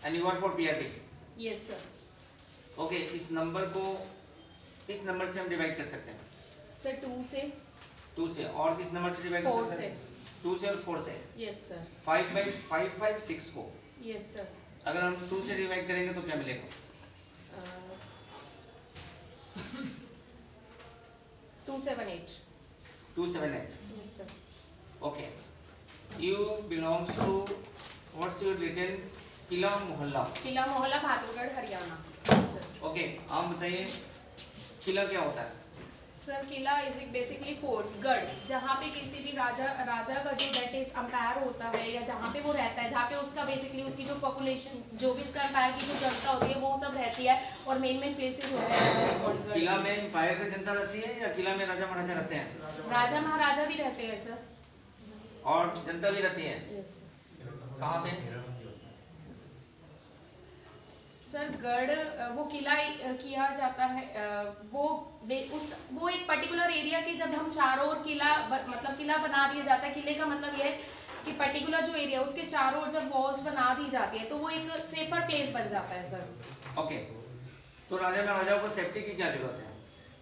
And you are for PRT? Yes sir. Okay, इस number को किस नंबर से हम डिवाइड कर सकते हैं? सर 2 से। 2 से। और किस नंबर से डिवाइड कर 4 सकते से। हैं? 2 से और 4 से। Yes sir. 5/556 को यस सर। अगर हम 2 से डिवाइड करेंगे तो क्या मिलेगा? 278। 278। Yes sir. Okay, you belongs to what's your written? Qila Mohalla. Qila मोहल्ला, भादुरगढ़, हरियाणा। सर। ओके, आप बताइए किला क्या होता है? Sir Qila is basically fort, गढ़, जहाँ पे किसी भी राजा का जो दैट इज अंपायर होता है या जहाँ पे वो रहता है, जहाँ पे उसका बेसिकली उसकी जो पॉपुलेशन, जो भी उसका अंपायर की जो जनता होती है वो सब रहती है, और मेन प्लेसेस होते हैं। किला में अंपायर की जनता रहती है या किला में राजा महाराजा रहते हैं? राजा महाराजा भी रहते हैं सर। और जनता भी रहती है? यस। कहाँ पे? सर गढ़, वो किला किया जाता है, वो एक पर्टिकुलर एरिया के, जब हम चारों ओर किला मतलब किला बना दिया जाता है। किले का मतलब ये है कि पर्टिकुलर जो एरिया उसके चारों ओर जब वॉल्स बना दी जाती है तो वो एक सेफर प्लेस बन जाता है सर। ओके, तो राजा महाराजाओं को सेफ्टी की क्या जरूरत है?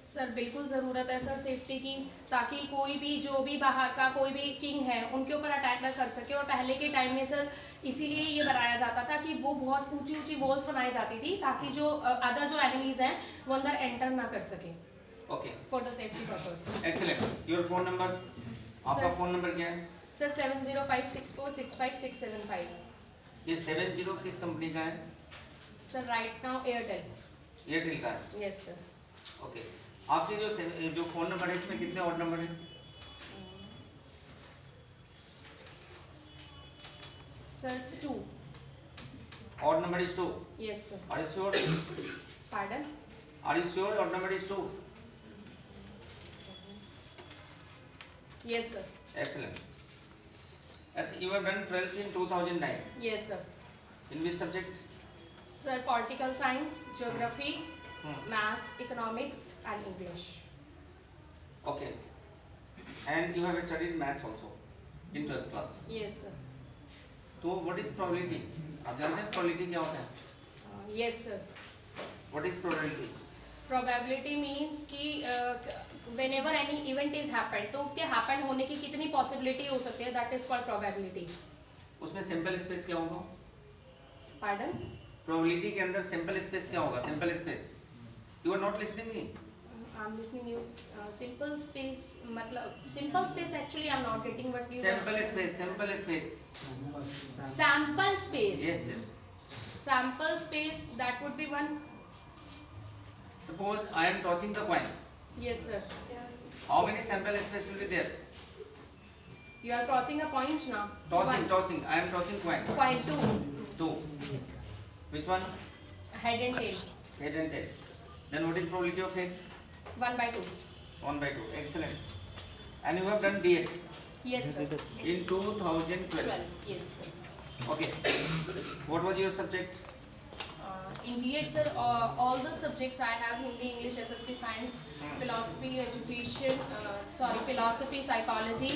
सर बिल्कुल ज़रूरत है सर सेफ्टी की, ताकि कोई भी जो भी बाहर का कोई भी किंग है उनके ऊपर अटैक ना कर सके। और पहले के टाइम में सर इसीलिए ये बनाया जाता था कि वो बहुत ऊंची ऊंची वॉल्स बनाई जाती थी, ताकि जो अदर जो एनिमीज हैं वो अंदर एंटर ना कर सके। Okay, for the safety purpose. Excellent. Your phone number? आपका फोन नंबर क्या है? सर 7056465675। ये 70 किस कंपनी का है? Sir right now Airtel. Airtel का है? Yes sir. ओके, आपके जो फोन नंबर है इसमें कितने ऑड नंबर हैं? Sir 2। Odd number is 2? Yes sir. Are you sure? Pardon? Are you sure odd number is 2? Yes sir. Excellent. As you have done 12th in 2009. Yes sir. In which subject? Sir political science, geography, maths, economics and English. Okay. And you have studied maths also in 12th class. Yes sir. तो what is probability? आप जानते हैं probability क्या होता है? Yes sir. What is probability? Probability means कि whenever any event is happened, तो उसके happen होने की कितनी पॉसिबिलिटी हो सकती है, that is called probability. उसमें simple space क्या होगा? Pardon? Probability के अंदर simple space क्या होगा? Simple space. You are not listening me? I'm listening you. Simple space मतलब simple space actually I'm not getting what you. Sample space. Sample space. Sample space. Yes, yes. Sample space, that would be one. Suppose I am tossing the coin. Yes sir. How many sample space will be there? You are tossing a point now. Tossing, tossing. I am tossing coin. Coin 2. 2. Yes. Which one? Head and tail. Head and tail. Then what is probability of head? 1/2. 1/2. Excellent. And you have done D8 Yes sir. in 2012. Yes sir. Okay. What was your subject? In D8 sir, all the subjects I have: Hindi, English, SST, Science, Philosophy, Education, Philosophy, Psychology,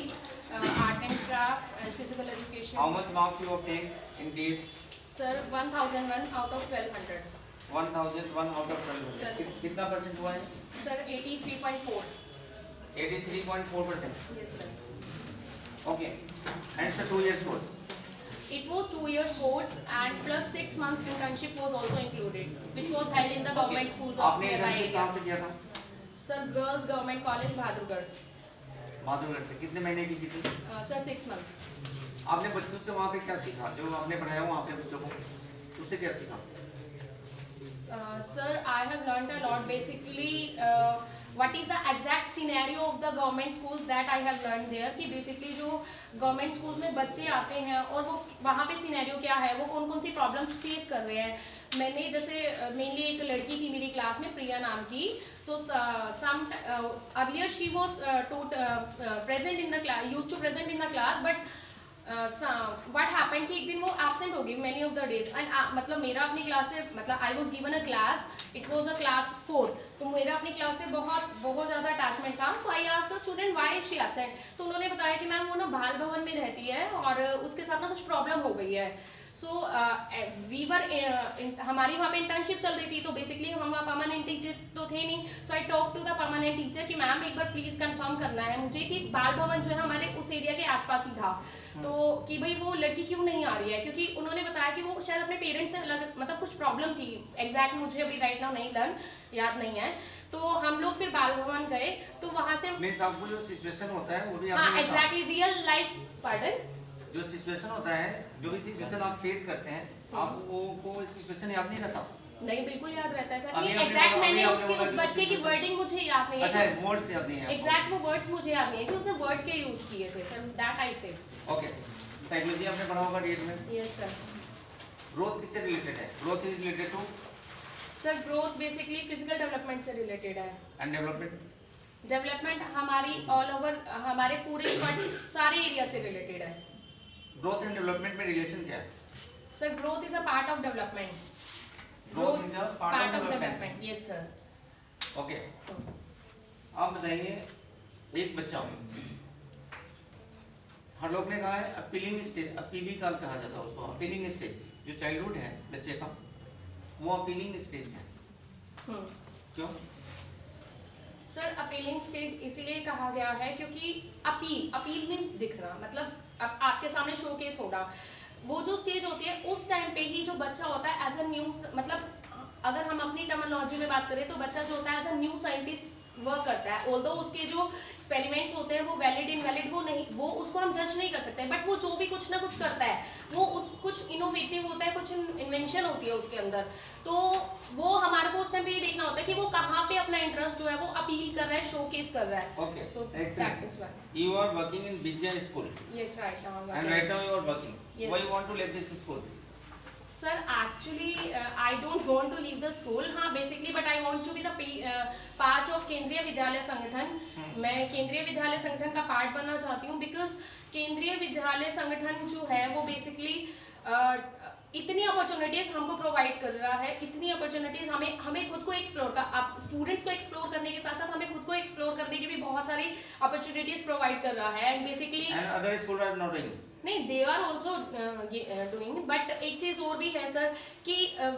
Art and Craft, and Physical Education. How much marks you obtained in D8? Sir 1001 out of 1200. 1001 out of 1200. कितना percent हुआ है? Sir 83.4. 83.4%. Yes sir. Okay. And it's a 2 years course. It was 2 years course and plus 6 months internship was also included, which was held in the government schools of आपने nearby internship area. कहाँ से किया था? Sir Girls Government College भादुरगढ़. भादुरगढ़ से। कितने महीने की थी? Sir 6 months. आपने बच्चों से वहाँ पे क्या सीखा? जो आपने पढ़ाया वहाँ पे बच्चों को, उससे क्या सीखा? Sir, I have learned a lot. Basically, what is the exact scenario of the government schools that I have learned there, कि basically जो government schools में बच्चे आते हैं और वो वहाँ पे scenario क्या है, वो कौन कौन सी problems face कर रहे हैं। मैंने जैसे mainly एक लड़की थी मेरी क्लास में, प्रिया नाम की, so some earlier she was present in the class, used to present in the class, but what happened कि एक दिन वो absent हो गई many of the days and मतलब मेरा अपनी क्लास से मतलब I was given a class, it was a class 4, तो मेरा अपनी क्लास से बहुत ज़्यादा अटैचमेंट था. So I asked the student why is she absent, तो उन्होंने बताया कि मैम वो ना बाल भवन में रहती है और उसके साथ ना कुछ प्रॉब्लम हो गई है. सो वी वर हमारी वहाँ पे इंटर्नशिप चल रही थी, तो बेसिकली हम वहाँ परमानेंट टीचर तो थे नहीं। So I talk to the permanent teacher कि मैम एक बार प्लीज कंफर्म करना है मुझे कि बाल भवन जो है हमारे उस एरिया के आसपास ही था, तो कि भाई वो लड़की क्यों नहीं आ रही है, क्योंकि उन्होंने बताया कि वो शायद अपने पेरेंट्स से अलग, मतलब कुछ प्रॉब्लम थी, एग्जैक्ट मुझे अभी राइट नाउ नहीं याद नहीं है। तो हम लोग फिर बाल भवन गए, तो वहाँ से मींस आपको जो सिचुएशन होता है वो भी हाँ आपने एग्जैक्टली रियल लाइफ, पार्डन, जो सिचुएशन होता है, जो भी सिचुएशन आप फेस करते हैं, आपको सिचुएशन याद नहीं रहता? नहीं बिल्कुल याद रहता है सर। अभी नहीं आपने एग्जैक्ट बोला- मैंने अभी आपने उसकी बोला उस कि बच्चे की situation- वर्डिंग मुझे याद नहीं है। अच्छा, वर्ड्स याद नहीं है? एग्जैक्ट वो वर्ड्स मुझे याद नहीं है कि उसने वर्ड्स के यूज किए थे सर, दैट आई से। ओके, साइकोलॉजी आपने पढ़ा होगा डेट में। Yes sir. ग्रोथ किससे रिलेटेड है? Growth is related to sir growth basically physical development से रिलेटेड है। And development? डेवलपमेंट हमारी ऑल ओवर, हमारे पूरे सारे एरिया से रिलेटेड है। ग्रोथ एंड डेवलपमेंट में रिलेशन क्या है? Sir growth is a part of development. Growth is a part of development. Development, yes sir. Okay, आप बताइए, एक बच्चा, हर लोग ने कहा है अपीलिंग स्टेज, अपीलिंग का कहा जाता है उसको, अपीलिंग स्टेज जो चाइल्डहुड है बच्चे का, वो अपीलिंग स्टेज है। क्यों? सर अपीलिंग स्टेज इसीलिए कहा गया है क्योंकि अपील मीन्स दिखना, मतलब अब आपके सामने शोकेस होना, वो जो स्टेज होती है उस टाइम पे ही जो बच्चा होता है एज अ न्यू, मतलब अगर हम अपनी टर्मिनोलॉजी में बात करें तो बच्चा जो होता है as a new scientist work करता है। ऑल्दो उसके जो एक्सपेरिमेंट्स होते हैं वो वैलिड इनवैलिड वो नहीं, वो उसको हम जज नहीं कर सकते, बट वो जो भी कुछ ना कुछ करता है वो उस कुछ इनोवेटिव होता है, कुछ इन्वेंशन होती है उसके अंदर, तो वो हमारे को उस टाइम पे ये देखना होता है कि वो कहाँ पे अपना इंटरेस्ट जो है वो अपील कर रहा है, शोकेस कर रहा है। Okay, So excellent. that is why. You are working in Vidya school Yes, right now. and right now you are working. Yes. Why you want to leave this school? Sir, actually, I don't want to leave the school. हाँ, basically, but I want to be the part of केंद्रीय विद्यालय संगठन. मैं केंद्रीय विद्यालय संगठन का part बनना चाहती हूँ because केंद्रीय विद्यालय संगठन जो है वो basically इतनी अपॉर्चुनिटीज हमको प्रोवाइड कर रहा है, इतनी अपॉर्चुनिटीज हमें खुद को एक्सप्लोर का, आप स्टूडेंट्स को एक्सप्लोर करने के साथ साथ हमें खुद को एक्सप्लोर करने की भी बहुत सारी अपॉर्चुनिटीज प्रोवाइड कर रहा है। And basically And other schools are not doing. नहीं, they are also doing, but एक चीज और भी है सर कि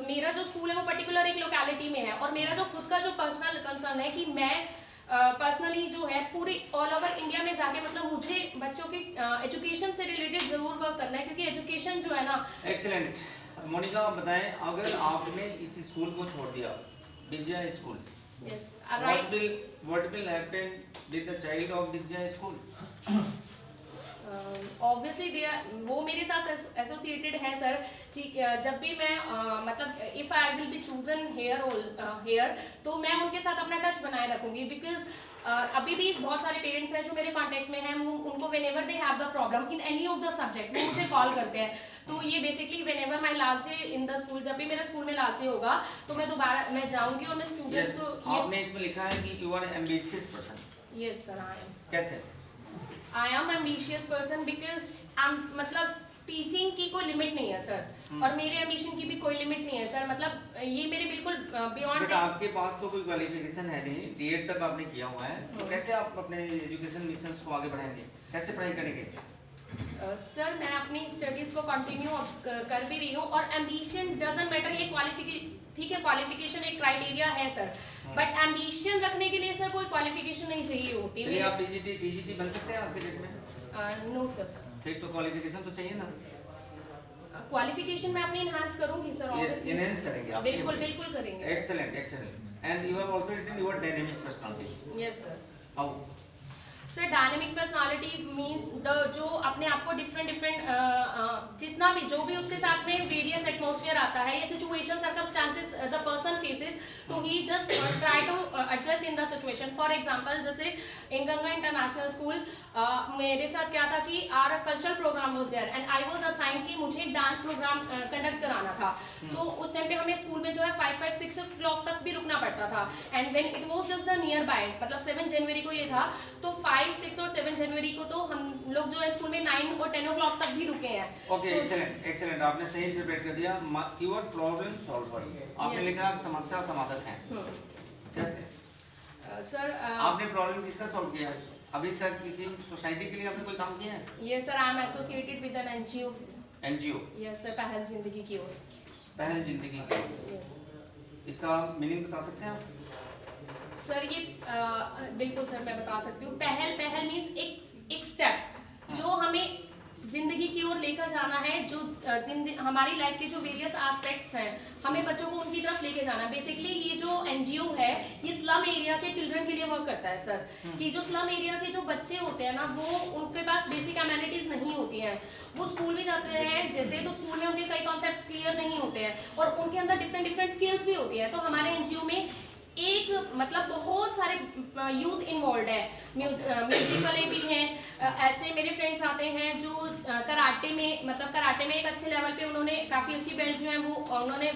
मेरा जो स्कूल है वो पर्टिकुलर एक लोकेलिटी में है, और मेरा जो खुद का जो पर्सनल कंसर्न है कि मैं पर्सनली जो है पूरी ऑल ओवर इंडिया में जाके, मतलब मुझे बच्चों की एजुकेशन से रिलेटेड जरूर वर्क करना है, क्योंकि एजुकेशन जो है ना। एक्सीलेंट। मोनिका, आप बताएं, अगर आपने इस स्कूल को छोड़ दिया, Vidya school, yes what will happen with the child of Vidya school? Obviously वो मेरे साथ एसोसिएटेड है सर। जब भी मैं मतलब if I will be chosen here तो मैं उनके साथ अपना टच बनाए रखूंगी, बिकॉज अभी भी बहुत सारे पेरेंट्स हैं जो मेरे कांटेक्ट में हैं, उनको whenever they have the problem in any of the subject वो मुझे कॉल करते हैं। तो ये basically whenever my last day in the school, जब भी मेरे स्कूल में लास्ट डे होगा तो मैं दोबारा मैं जाऊंगी और मैं स्टूडेंट्स को आपने इसमें लिखा है कि you are ambitious person. Yes sir, I am. कैसे? I am ambitious person because मतलब टीचिंग की कोई लिमिट नहीं है सर, और मेरे एम्बिशन की भी कोई लिमिट नहीं है सर, मतलब ये मेरे बिल्कुल बियॉन्ड। बट आपके पास तो कोई क्वालिफिकेशन है नहीं, डीएड तक आपने किया हुआ है, तो कैसे आप अपने एजुकेशन मिशन को आगे बढ़ाएंगे, कैसे पढ़ाई करेंगे? सर मैं अपनी स्टडीज को कंटिन्यू कर भी रही हूँ, और एम्बिशन डजंट मैटर, ये क्वालिफिकेशन ठीक है, क्वालिफिकेशन एक क्राइटेरिया है सर, बट एम्बिशन रखने के लिए सर कोई क्वालिफिकेशन नहीं चाहिए होती। चलिए, आप टीजीटी बन सकते हैं आज के डेट में? No sir. फिर तो क्वालिफिकेशन तो चाहिए ना? क्वालिफिकेशन मैं अपनी इनहांस करूंगी सर। यस, एनहांस करेंगे आप। बिल्कुल करेंगे। Excellent, excellent. And you have also written your dynamic personality. Yes sir. How? Sir dynamic personality means the जो अपने आप को डिफरेंट जितना भी जो भी उसके साथ में वेरियस एटमॉस्फेयर आता है या situation circumstances the person faces, तो he just try to adjust in the situation. For example जैसे इन गंगा इंटरनेशनल स्कूल मेरे साथ क्या था कि our cultural programme was there and I was assigned कि मुझे डांस प्रोग्राम कंडक्ट कराना था। सो उस टाइम पे हमें स्कूल में जो है 5-6 o'clock तक भी रुकना पड़ता था, and when it was just the near by, मतलब 7 जनवरी को ये था, तो 5, 6 और 7 जनवरी को तो हम लोग जो है स्कूल में 9 और 10 o'clock तक भी रुके हैं। ओके, एक्सीलेंट, एक्सीलेंट, आपने सही इंटरप्रेट कर दिया। योर प्रॉब्लम सॉल्वर, आपने लिखा आप समस्या समाधान है। कैसे सर आपने प्रॉब्लम किसका सॉल्व किया है? अभी तक किसी सोसाइटी के लिए आपने कोई काम किया है? ये sir I am associated with an NGO. NGO. Yes sir, पहल जिंदगी की ओर। पहल जिंदगी की ओर। यस इसका मीनिंग बता सकते हैं आप? सर ये बिल्कुल सर मैं बता सकती हूँ। पहल मीन्स एक स्टेप जो हमें जिंदगी की ओर लेकर जाना है, जो हमारी लाइफ के जो वेरियस एस्पेक्ट्स हैं हमें बच्चों को उनकी तरफ लेके जाना है। बेसिकली ये जो एनजीओ है ये स्लम एरिया के चिल्ड्रन के लिए वर्क करता है सर। कि जो स्लम एरिया के जो बच्चे होते हैं ना, वो उनके पास बेसिक एमिनिटीज नहीं होती हैं, वो स्कूल भी जाते हैं जैसे, तो स्कूल में उनके कई कॉन्सेप्ट्स क्लियर नहीं होते हैं और उनके अंदर डिफरेंट स्किल्स भी होती हैं। तो हमारे एनजीओ में एक मतलब बहुत सारे यूथ इन्वॉल्व है, म्यूजिक वाले भी हैं। ऐसे मेरे फ्रेंड्स आते हैं जो कराटे में, मतलब कराटे में एक अच्छे लेवल पे उन्होंने काफ़ी अच्छी बेल्ट जो है वो उन्होंने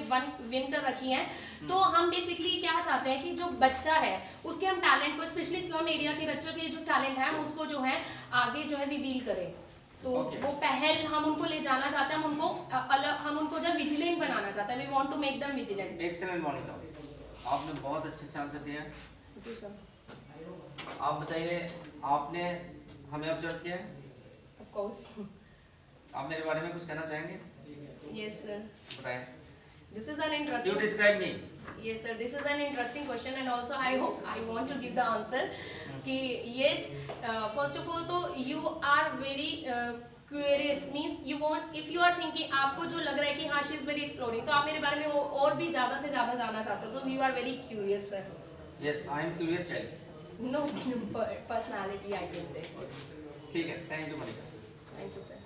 विन कर रखी हैं। तो हम बेसिकली क्या चाहते हैं कि जो बच्चा है उसके हम टैलेंट को, स्पेशली स्लम एरिया के बच्चों के जो टैलेंट है हम उसको जो है आगे जो है रिवील करें। तो वो पहल हम उनको ले जाना चाहते हैं, हम उनको अलग, हम उनको जब विजिलेंट बनाना चाहते हैं। We want to make them vigilant. Excellent Monica, आपने बहुत अच्छे से आंसर दिया। जी सर। आप बताइए, आपने हमें ऑब्जर्व किया है? Of course. आप मेरे बारे में कुछ कहना चाहेंगे? Yes sir. बताएं। This is an interesting, you describe me. Yes sir, this is an interesting question and also I want to give the answer कि yes, first of all तो you are very curious, means you want, if you are thinking, आपको जो लग रहा है कि हाँ she is very exploring, तो आप मेरे बारे में और भी ज़्यादा से ज़्यादा जानना चाहते हो, तो you are very curious sir. Yes, I am curious child. No personality I can say. ठीक है, thank you Monika. Thank you sir.